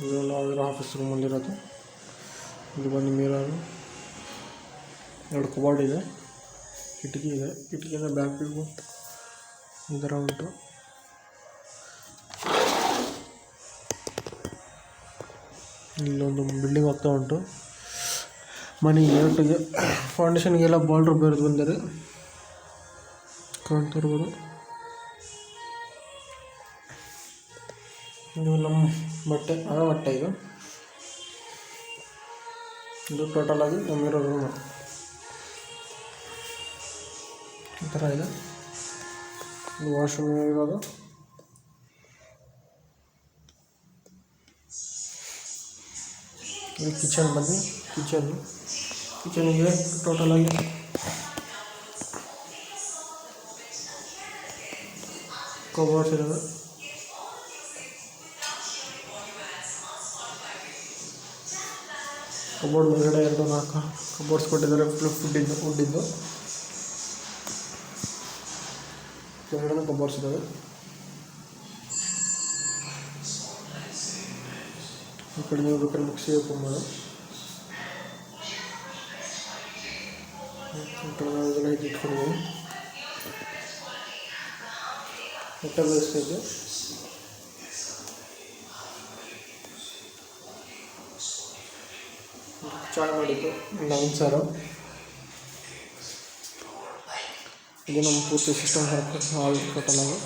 ಇದು ನಾವಿರೋ ಆಫೀಸ್ ರೂಮಲ್ಲಿರೋದು. ಇದು ಬಂದು ಮಿರರು, 2 ಕಬೋರ್ಡ್ ಇದೆ, ಕಿಟಕಿ ಇದೆ. ಕಿಟಕಿಯಿಂದ ಬ್ಯಾಕ್ ವ್ಯೂ ಈ ಥರ ಉಂಟು. ಇಲ್ಲೊಂದು ಬಿಲ್ಡಿಂಗ್ ಹೋಗ್ತಾ ಉಂಟು. ಮನೆ ಗೇಟಿಗೆ ಫೌಂಡೇಶನ್ಗೆಲ್ಲ ಬಾರ್ಡ್ರ್ ಬೇರೆದು ಬಂದರೆ ಕಾಣ್ತಾ ಇರ್ಬೋದು. ಇದು ನಮ್ಮ ಬಟ್ಟೆ ಇದು ಟೋಟಲ್ ಆಗಿ ನಮ್ಮಿರೋ ರೂಮು ಈ ಥರ ಇದೆ. ಇದು ವಾಶ್ರೂಮ್ ಇರೋದು. ಇದು ಕಿಚನ್ ಬಂದು ಕಿಚನಿಗೆ ಟೋಟಲ್ ಆಗಿ ಕಬೋರ್ಡ್ಸ್ ಇರೋದು. ಕಬೋರ್ಡ್ ಒಳಗಡೆ 4 ಕಬೋರ್ಡ್ಸ್ ಕೊಟ್ಟಿದ್ದಾರೆ. ವುಡ್ಡಿದ್ದು ಕೆಳಗಡೆ ಕಬೋರ್ಡ್ಸ್ ಇದ್ದಾವೆ. ಈ ಕಡೆ ನೀವು ಬೇಕಾದ್ರೆ ಮಿಕ್ಸಿ ಓಪನ್ ಮಾಡೋದು. ಇದೆಲ್ಲ ಇಟ್ಕೊಂಡಿದ್ದೀವಿ. ಹೊಟ್ಟೆ ಬೇಯಿಸ್ತಿದ್ದೆ. ಚಾಯ್ ಮಾಡಿದ್ದು ಲೈನ್ ಸಾರು. ಇದು ನಮ್ಮ ಪೂರ್ತಿ ಸಿಸ್ಟಮ್ ಹಾಲ್ ಟೋಟಲ್ ಆಗಿ.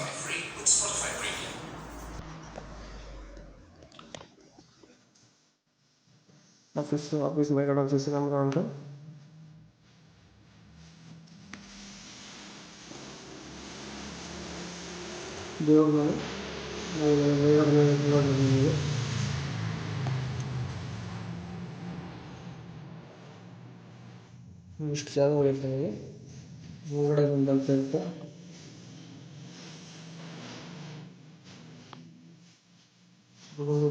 ಆಫೀಸ್ ಮೇಲ್ಗಡೆ ಆಫೀಸ್ ನಮ್ಗೆ ಉಂಟು. ದೇವ್ರಗಳು ಇಷ್ಟು ಜಾಗ ಹೊಡಿತೀವಿ. ಹೊರಗಡೆ ಬಂದಂತ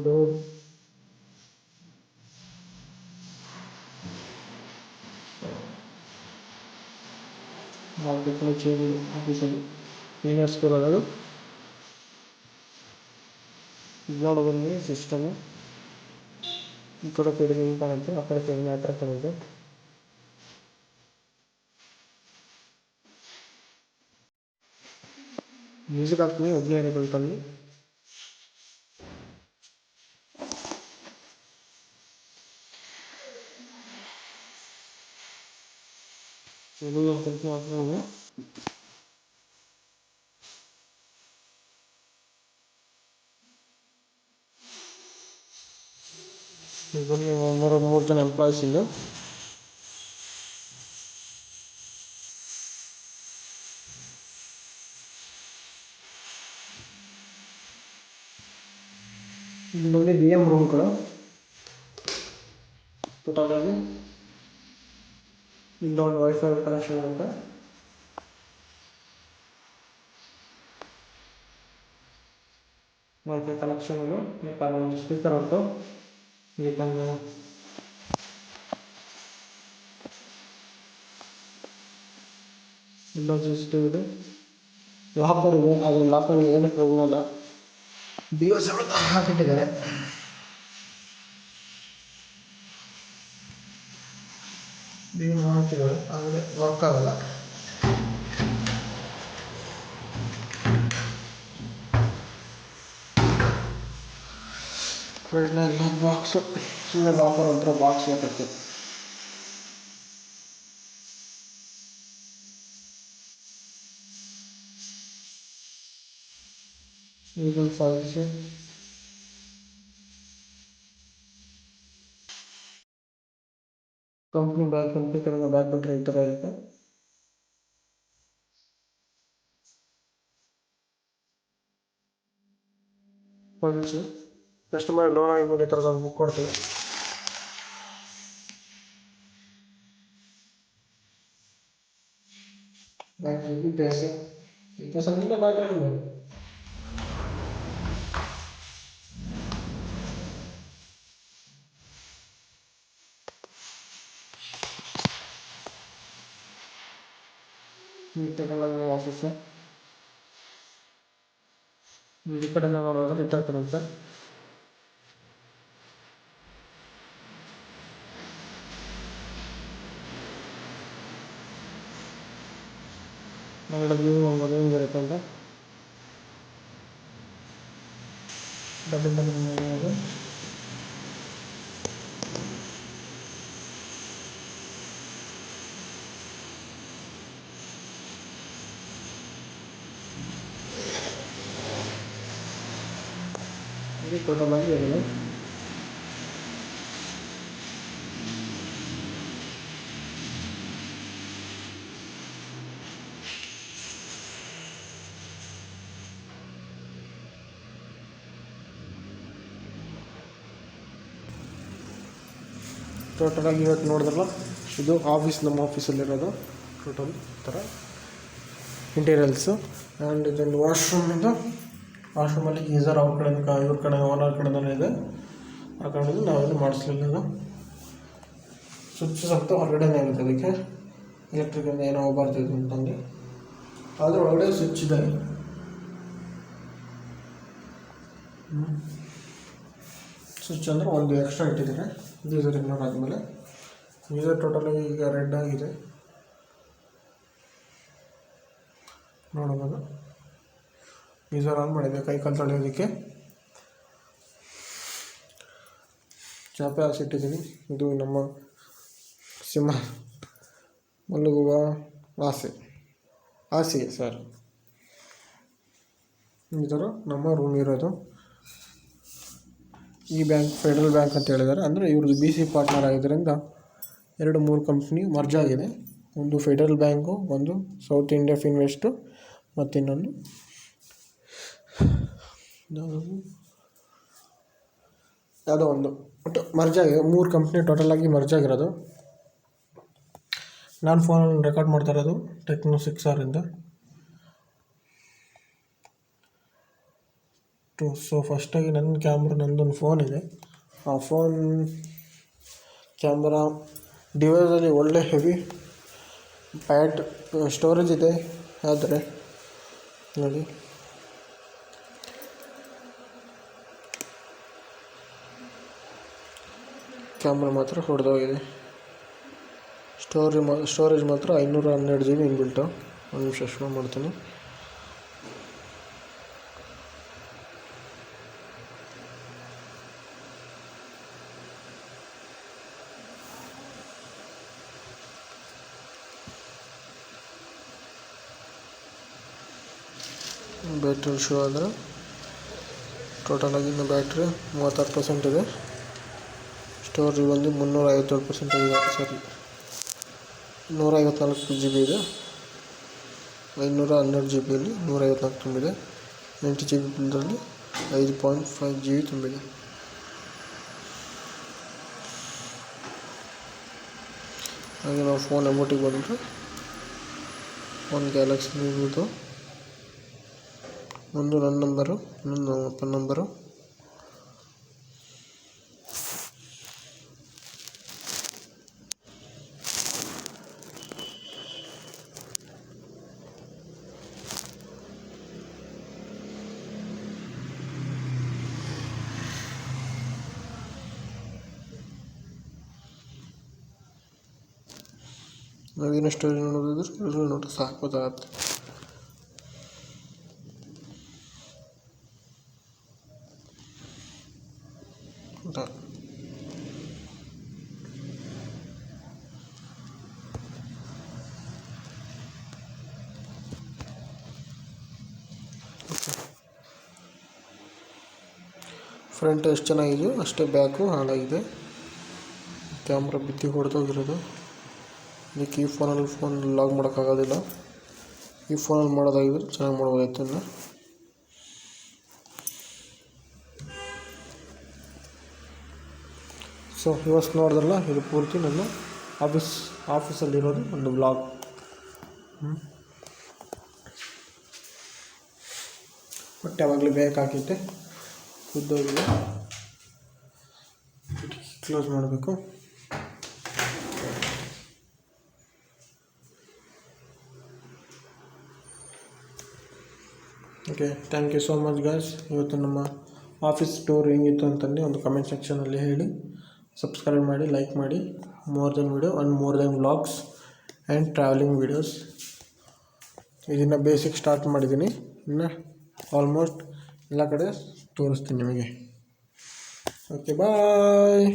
ಡೋರ್ ಆಫೀಸಲ್ಲಿ ಕ್ಲೀನರ್ಸ್ ಬರೋದು. ಇದು ನೋಡೋದು ಸಿಸ್ಟಮು. ಈ ಕಡೆ ಹಿಂಗೆ ಕಾಣುತ್ತೆ, ಆ ಕಡೆ ಹಿಂಗೆ ಹತ್ರ ಕಾಣುತ್ತೆ. ಮ್ಯೂಸಿಕ್ ಹಾಕ್ತೀನಿ 15 ಕಲ್ಪಲ್ಲಿ. ಇದು ಹಾಕ್ತೀನಿ. ಇದರಲ್ಲಿ 3 ಜನ ಎಂಪ್ಲಾಯೀಸ್ ಇಲ್ಲ. ಇಲ್ಲಿ BM ರೂಮ್ಗಳು ಟೋಟಲ್ ಆಗಿ. ಇಲ್ಲೊಂದು ವೈಫೈ ಕನೆಕ್ಷನ್ ಇರುತ್ತೆ. ವೈಫೈ ಕನೆಕ್ಷನ್ ಇದು. ಒಂದು ಸ್ಪೀಕರ್ ಉಂಟು. ಇಲ್ಲೊಂದು ಸಿಸ್ಟಮ್ ಇದೆ. ಲಾಕರ್ ಇದೆ. ಅದು ಲಾಕರ್ ಏನಕ್ಕೆ ಹೋಗಲ್ಲ, BOS ಹಾಕಿಟ್ಟಿದ್ದಾರೆ. ಹಾಕಿದ್ದಾರೆ ಆದರೆ ವರ್ಕ್ ಆಗಲ್ಲ. ಬಾಕ್ಸು ಸುಮ್ಮನೆ ಲಾಕರ್ ಹತ್ರ ಬಾಕ್ಸ್ ಹಾಕತ್ತೆ. ಇದೊಂದು falls. Company bag computer bag ಬಿಟ್ಟರೆ ಈ ಥರ ಇರುತ್ತೆ. ಫಾಲ್ಸ್ ಕಸ್ಟಮರ್ ಲೋನ್ ಆಗಿರ್ಬೋದು, ಈ ಥರದ ಬುಕ್ ಕೊಡ್ತೀವಿ. ಆಫೀಸು ಈ ಕಡೆ ನೋಡೋದು ಈ ಥರ ಇರುತ್ತೆ. ನಾಳೆ ವ್ಯೂ ನೋಡ್ಬೋದು ಹೆಂಗಿರುತ್ತೆ ಅಂತ. ಡಬಲ್ ಅದು ಇದು ಟೋಟಲ್ ಆಗಿ ಇದೆ. ಟೋಟಲಾಗಿ ಇವತ್ತು ನೋಡಿದ್ರಲ್ಲ, ಇದು ನಮ್ಮ ಆಫೀಸಲ್ಲಿರೋದು ಟೋಟಲ್ ಥರ ಇಂಟೀರಿಯಲ್ಸು. ಆ್ಯಂಡ್ ಇದೊಂದು ವಾಶ್ರೂಮಲ್ಲಿ ಗೀಸರ್ ಅವ್ರ ಕಡೆಯಿಂದ ಇವ್ರ ಕಡೆ ಓನರ್ ಕಡೆಯಿಂದಲೇ ಇದೆ. ಆ ಕಾರಣದಿಂದ ನಾವೇನು ಮಾಡಿಸ್ಲಿಲ್ಲ. ಸ್ವಿಚ್ ಸ್ವಲ್ಪ ಹೊರಗಡೆನೇ ಇರುತ್ತೆ, ಅದಕ್ಕೆ ಎಲೆಕ್ಟ್ರಿಕಿಂದ ಏನೋ ಬರ್ತಿದೆ ಅಂತಂದು. ಆದರೆ ಒಳಗಡೆ ಸ್ವಿಚ್ ಇದೆ. ಸ್ವಿಚ್ ಅಂದರೆ ಒಂದು ಎಕ್ಸ್ಟ್ರಾ ಇಟ್ಟಿದ್ದಾರೆ ಗೀಸರ್ ಇಗ್ನೋರ್ ಆದಮೇಲೆ. ಗೀಸರ್ ಟೋಟಲಾಗಿ ಈಗ ರೆಡ್ ಆಗಿದೆ ನೋಡಬಹುದು. ಗೀಸರ್ ಆನ್ ಮಾಡಿದೆ ಕೈ ಕಾಲು ತೊಳೆಯೋದಕ್ಕೆ. ಚಾಪೆ ಹಾಸಿಟ್ಟಿದ್ದೀನಿ. ಇದು ನಮ್ಮ ಸಿಂಹ ಮಲಗುವ ಹಾಸಿಗೆ ಸರ್. ಈ ಥರ ನಮ್ಮ ರೂಮ್ ಇರೋದು. ಈ ಬ್ಯಾಂಕ್ ಫೆಡರಲ್ ಬ್ಯಾಂಕ್ ಅಂತ ಹೇಳಿದ್ದಾರೆ. ಅಂದರೆ ಇವ್ರದ್ದು BC ಪಾರ್ಟ್ನರ್ ಆಗಿದ್ದರಿಂದ 2-3 ಕಂಪ್ನಿ ಮರ್ಜ್ ಆಗಿದೆ. ಒಂದು ಫೆಡರಲ್ ಬ್ಯಾಂಕು, ಒಂದು ಸೌತ್ ಇಂಡಿಯಾ ಫಿನ್ವೆಸ್ಟು, ಮತ್ತು ಇನ್ನೊಂದು ಯಾವುದೋ ಒಂದು ಒಟ್ಟು ಮರ್ಜ್ ಆಗಿದೆ. 3 ಕಂಪ್ನಿ ಟೋಟಲಾಗಿ ಮರ್ಜ್ ಆಗಿರೋದು. ನಾನು ಫೋನಲ್ಲಿ ರೆಕಾರ್ಡ್ ಮಾಡ್ತಾ ಇರೋದು ಟೆಕ್ನೋ 6R ಇಂದ. ಸೊ ಫಸ್ಟಾಗಿ ನನ್ನ ಕ್ಯಾಮ್ರಾ, ನಂದೊಂದು ಫೋನ್ ಇದೆ. ಆ ಫೋನ್ ಕ್ಯಾಮ್ರಾ ಡಿವೈಸಲ್ಲಿ ಒಳ್ಳೆ ಹೆವಿ ಸ್ಟೋರೇಜ್ ಇದೆ. ಆದರೆ ನೋಡಿ, ಕ್ಯಾಮ್ರಾ ಮಾತ್ರ ಹೊಡೆದೋಗಿದೆ. ಸ್ಟೋರೇಜ್ ಮಾತ್ರ 512 GB ಇನ್ಬಿಲ್ಟು. ಒಂದು ನಿಮಿಷ ಶೋ ಮಾಡ್ತೀನಿ. ಬ್ಯಾಟ್ರಿ ಶೋ ಆದರೆ ಟೋಟಲಾಗಿ ಇನ್ನು ಬ್ಯಾಟ್ರಿ 36% ಇದೆ. ಸ್ಟೋರೇಜ್ ಬಂದು 357% ಇದೆ. ಸರಿ, 154 GB ಇದೆ. 512 GBಯಲ್ಲಿ 154 ತುಂಬಿದೆ. 8 GB ಬಿಲ್ದಲ್ಲಿ 5.5 GB ತುಂಬಿದೆ. ಹಾಗೆ ನಾವು ಫೋನ್ ಅಮೌಂಟಿಗೆ ಬಂದರೆ ಒಂದು ಗ್ಯಾಲಕ್ಸಿ ಇದು. ಒಂದು ನನ್ನ ನಂಬರು, ಇನ್ನೊಂದು ನಮ್ಮ ಅಪ್ಪನ ನಂಬರು. ನಾವೇನು ಸ್ಟೋರಿ ನೋಡೋದಿದ್ರೆ ನೋಡಿ ಸಾಕೋದಾಗುತ್ತೆ. ಫ್ರಂಟ್ ಎಷ್ಟು ಚೆನ್ನಾಗಿದೆಯೋ ಅಷ್ಟೇ ಬ್ಯಾಕು ಹಾಳಾಗಿದೆ. ಕ್ಯಾಮ್ರಾ ಬಿದ್ದು ಹೊಡೆದೋಗಿರೋದು. ಇದಕ್ಕೆ ಈ ಫೋನ್ ಲಾಗ್ ಮಾಡೋಕ್ಕಾಗೋದಿಲ್ಲ. ಈ ಫೋನಲ್ಲಿ ಮಾಡೋದಾಗಿದ್ರೆ ಚೆನ್ನಾಗಿ ಮಾಡ್ಬೋದಾಯ್ತು. ಇನ್ನು ಸೊ ಇವತ್ತು ನೋಡಿದ್ರಲ್ಲ, ಇದು ಪೂರ್ತಿ ನನ್ನ ಆಫೀಸಲ್ಲಿರೋದು ಒಂದು ಬ್ಲಾಗ್. ಬಟ್ ಯಾವಾಗಲೂ ಬೇಕಾಗಿತ್ತೆ, ಉದ್ದೋಗಿದೆ. ಕ್ಲೋಸ್ ಮಾಡಬೇಕು. Okay, thank you so much guys. ಇವತ್ತು ನಮ್ಮ ಆಫೀಸ್ ಟೂರ್ ಹೆಂಗಿತ್ತು ಅಂತಂದು ಒಂದು ಕಮೆಂಟ್ ಸೆಕ್ಷನಲ್ಲಿ ಹೇಳಿ. ಸಬ್ಸ್ಕ್ರೈಬ್ ಮಾಡಿ, ಲೈಕ್ ಮಾಡಿ. More than video and more than vlogs and travelling videos. ಇದನ್ನು ಬೇಸಿಕ್ ಸ್ಟಾರ್ಟ್ ಮಾಡಿದ್ದೀನಿ, ಇನ್ನು ಆಲ್ಮೋಸ್ಟ್ ಎಲ್ಲ ಕಡೆ ತೋರಿಸ್ತೀನಿ ನಿಮಗೆ. ಓಕೆ ಬಾಯ್.